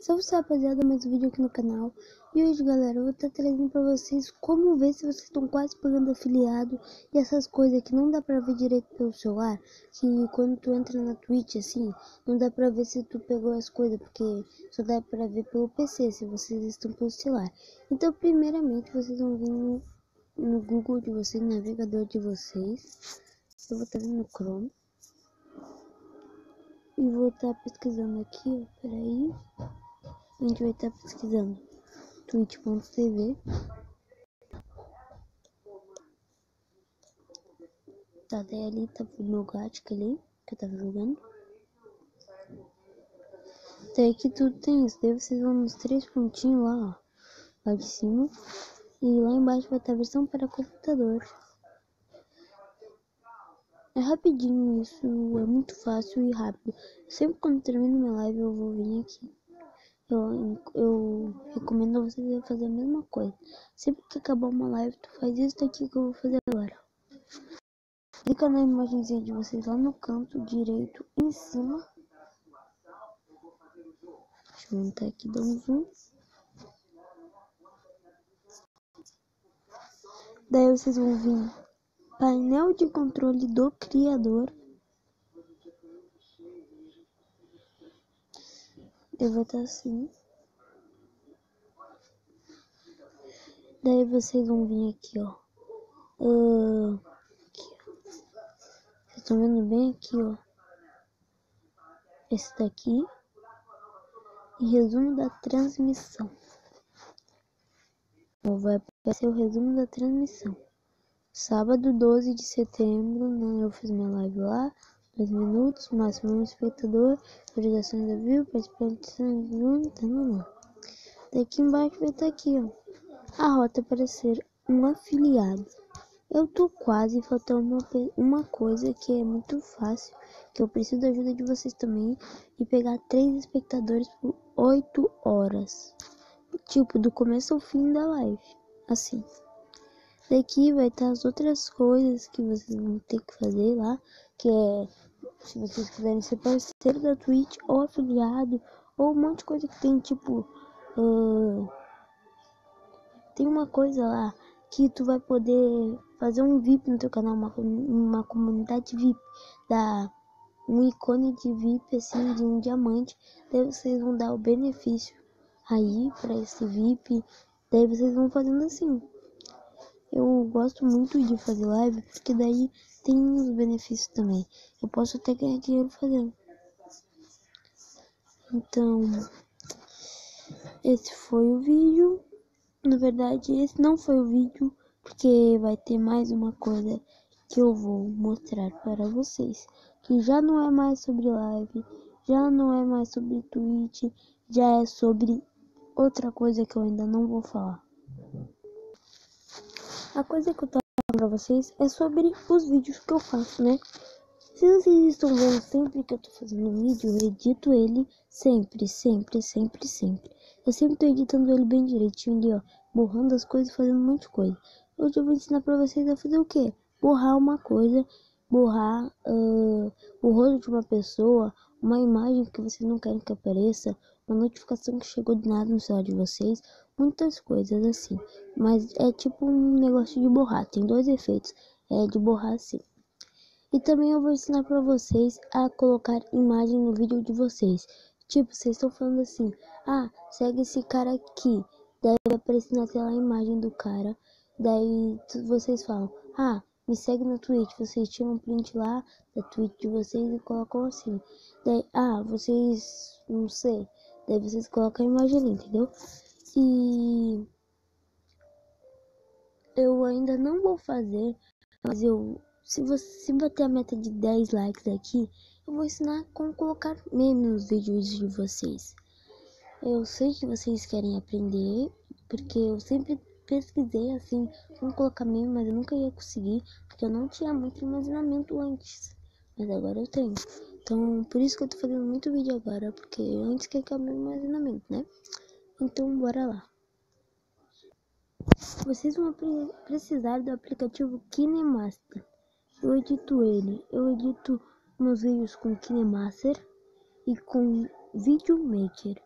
Salve, rapaziada, mais um vídeo aqui no canal. E hoje, galera, eu vou estar trazendo pra vocês como ver se vocês estão quase pagando afiliado e essas coisas que não dá pra ver direito pelo celular, que quando tu entra na Twitch, assim, não dá pra ver se tu pegou as coisas, porque só dá pra ver pelo PC, se vocês estão pelo celular. Então, primeiramente, vocês vão vir no Google de vocês, no navegador de vocês. Eu vou estar vindo no Chrome. E vou estar pesquisando aqui, ó, peraí. A gente vai estar pesquisando twitch.tv. Tá, daí ali tá o meu Gacha ali, que eu tava jogando. Daí aqui tudo tem isso, daí vocês vão nos 3 pontinhos lá, ó, lá de cima. E lá embaixo vai estar a versão para computador. É rapidinho isso, é muito fácil e rápido. Sempre quando termino minha live eu vou vir aqui. Eu recomendo a vocês fazer a mesma coisa. Sempre que acabar uma live, tu faz isso daqui que eu vou fazer agora. Clica na imagenzinha de vocês lá no canto direito em cima. Deixa eu aumentar aqui, dar um zoom. Daí vocês vão vir painel de controle do criador. Daí vai estar assim. Daí vocês vão vir aqui, ó. Vocês estão vendo bem aqui, ó. Esse daqui. E resumo da transmissão. Vai aparecer o resumo da transmissão. Sábado 12 de setembro, eu fiz minha live lá. 2 minutos, máximo um espectador, visualizações da view, participação de Daqui embaixo vai estar aqui, ó, a rota para ser um afiliado. Eu tô quase, faltando uma coisa que é muito fácil, que eu preciso da ajuda de vocês também, e pegar 3 espectadores por 8 horas. Tipo, do começo ao fim da live, assim. Daqui vai estar as outras coisas que vocês vão ter que fazer lá, que é, se vocês quiserem ser parceiro da Twitch, ou afiliado, ou um monte de coisa que tem, tipo, tem uma coisa lá, que tu vai poder fazer um VIP no teu canal, uma comunidade VIP, um ícone de VIP, assim, de um diamante, daí vocês vão dar o benefício aí pra esse VIP, daí vocês vão fazendo assim. Eu gosto muito de fazer live, porque daí tem os benefícios também. Eu posso até ganhar dinheiro fazendo. Então, esse foi o vídeo. Na verdade, esse não foi o vídeo, porque vai ter mais uma coisa que eu vou mostrar para vocês. Que já não é mais sobre live, já não é mais sobre Twitch, já é sobre outra coisa que eu ainda não vou falar. A coisa que eu tô falando pra vocês é sobre os vídeos que eu faço, né? Se vocês estão vendo sempre que eu tô fazendo um vídeo, eu edito ele sempre. Eu sempre tô editando ele bem direitinho ali, ó. Borrando as coisas, fazendo um monte de coisa. Hoje eu vou ensinar pra vocês a fazer o quê? Borrar uma coisa, borrar o rosto de uma pessoa, uma imagem que vocês não querem que apareça, uma notificação que chegou de nada no celular de vocês, muitas coisas assim. Mas é tipo um negócio de borrar, tem 2 efeitos, de borrar assim. E também eu vou ensinar pra vocês a colocar imagem no vídeo de vocês. Tipo, vocês estão falando assim, segue esse cara aqui. Daí vai aparecer na tela a imagem do cara. Daí vocês falam, me segue na Twitch. Vocês tiram um print lá da Twitch de vocês e colocam assim. Daí, vocês, não sei. Daí vocês colocam a imagem ali, entendeu? E eu ainda não vou fazer, mas se bater a meta de 10 likes aqui, eu vou ensinar como colocar meme nos vídeos de vocês. Eu sei que vocês querem aprender, porque eu sempre pesquisei assim, como colocar meme, mas eu nunca ia conseguir, porque eu não tinha muito imaginamento antes. Mas agora eu tenho. Então, por isso que eu tô fazendo muito vídeo agora, porque antes que acabe meu imaginamento, né? Então, bora lá. Vocês vão precisar do aplicativo KineMaster. Eu edito meus vídeos com KineMaster e com Videomaker.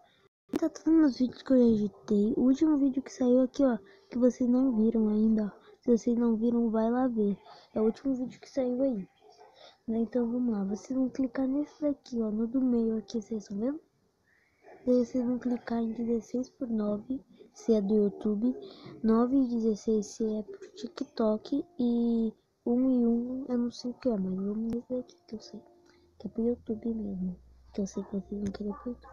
Tá tudo nos vídeos que eu já editei. O último vídeo que saiu aqui, ó, que vocês não viram ainda, ó. Se vocês não viram, vai lá ver. É o último vídeo que saiu aí. Né? Então vamos lá. Vocês vão clicar nesse daqui, ó, no do meio aqui, vocês estão vendo? Daí vocês vão clicar em 16:9, se é do YouTube, 9:16 se é pro TikTok e 1 e 1 eu não sei o que é, mas vamos nesse daqui que eu sei. Que é pro YouTube mesmo. Que eu sei que vocês vão querer pro YouTube.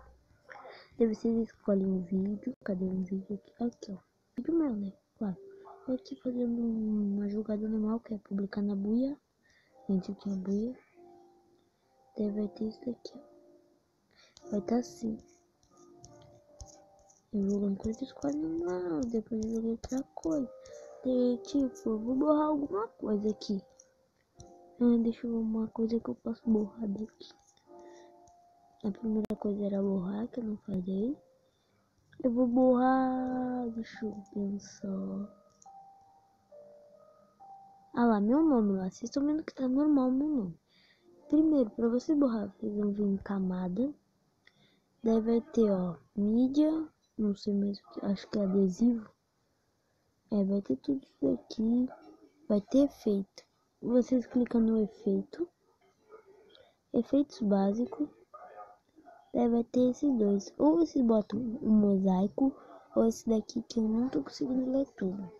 Daí vocês escolhem um vídeo. Cadê um vídeo aqui? Aqui, ó. Vídeo meu, né? Claro. Eu aqui fazendo uma jogada normal, que é publicar na buia. Gente, aqui é a buia. Daí vai ter isso daqui, ó. Vai estar assim. Eu jogando coisa, escolhe normal. Depois eu joguei outra coisa. Daí, tipo, eu vou borrar alguma coisa aqui. Deixa eu ver uma coisa que eu posso borrar daqui. A primeira coisa era borrar, que eu não falei. Eu vou borrar. Deixa eu pensar. Ah lá, meu nome lá. Vocês estão vendo que tá normal meu nome. Primeiro, para você borrar, vocês vão vir em camada. Daí vai ter, ó, mídia. Não sei mesmo, acho que é adesivo. Vai ter tudo isso aqui. Vai ter efeito. Vocês clicam no efeito. Efeitos básicos. Daí vai ter esses dois. Ou vocês botam um mosaico. Ou esse daqui que eu não tô conseguindo ler tudo.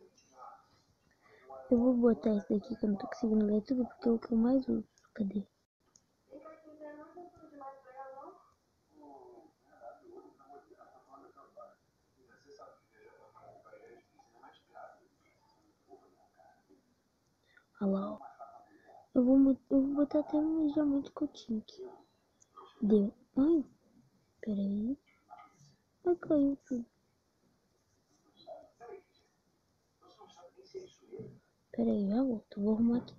Eu vou botar esse daqui que eu não tô conseguindo ler tudo. Porque é o que eu mais uso. Cadê? Olha lá, ó. Eu vou botar até um diamante que eu tinha aqui. Deu. Ai, peraí. Ai, caiu tudo. Peraí, já volto. Vou arrumar aqui.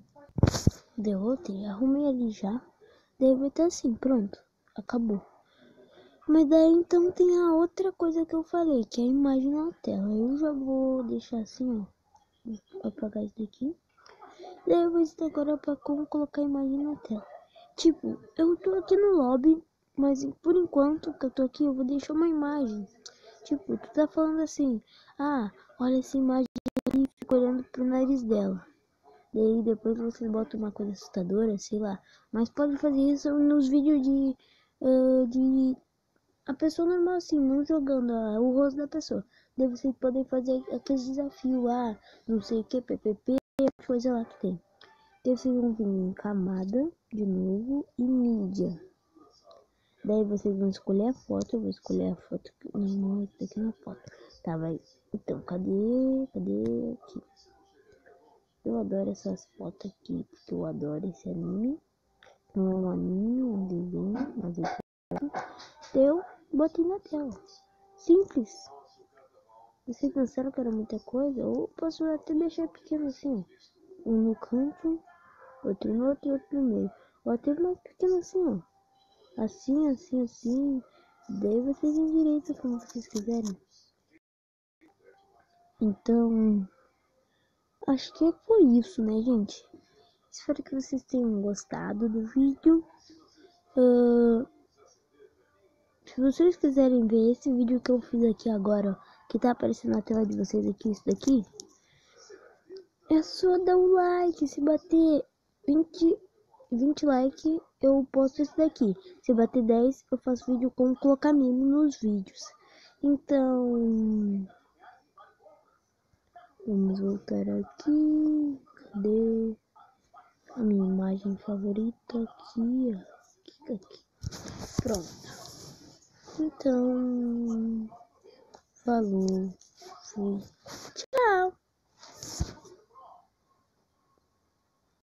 Derrotei. Arrumei ali já. Deve estar assim, pronto. Acabou. Mas daí então tem a outra coisa que eu falei, que é a imagem na tela. Eu já vou deixar assim, ó. Vou apagar isso daqui. Daí eu vou ensinar agora pra como colocar a imagem na tela. Tipo, eu tô aqui no lobby, mas por enquanto que eu tô aqui, eu vou deixar uma imagem. Tipo, tu tá falando assim, ah, olha essa imagem aí, fica olhando pro nariz dela. Daí depois você bota uma coisa assustadora, sei lá. Mas pode fazer isso nos vídeos de a pessoa normal assim, não jogando o rosto da pessoa. Daí vocês podem fazer aqueles desafios, não sei o que, PPP, coisa lá que tem. Daí vocês vão vir em camada, de novo, e mídia. Daí vocês vão escolher a foto, eu vou escolher a foto, não, esse daqui não é foto. Tá, vai. Então, cadê aqui? Eu adoro essas fotos aqui, porque eu adoro esse anime. Não é um anime, é um desenho, mas eu botei na tela. Simples. Vocês pensaram que era muita coisa? Ou posso até deixar pequeno assim, ó. Um no canto, outro no outro e outro no meio. Ou até mais pequeno assim, ó. Assim, assim, assim. Daí vocês endireitam como vocês quiserem. Então, acho que foi isso, né, gente? Espero que vocês tenham gostado do vídeo. Se vocês quiserem ver esse vídeo que eu fiz aqui agora, ó, que tá aparecendo na tela de vocês aqui, isso daqui, é só dar um like. Se bater 20 likes, eu posto esse daqui. Se bater 10, eu faço vídeo com colocar meme nos vídeos. Então, vamos voltar aqui. Cadê a minha imagem favorita? Aqui, ó. Aqui. Pronto. Então, falou. Fui. Tchau.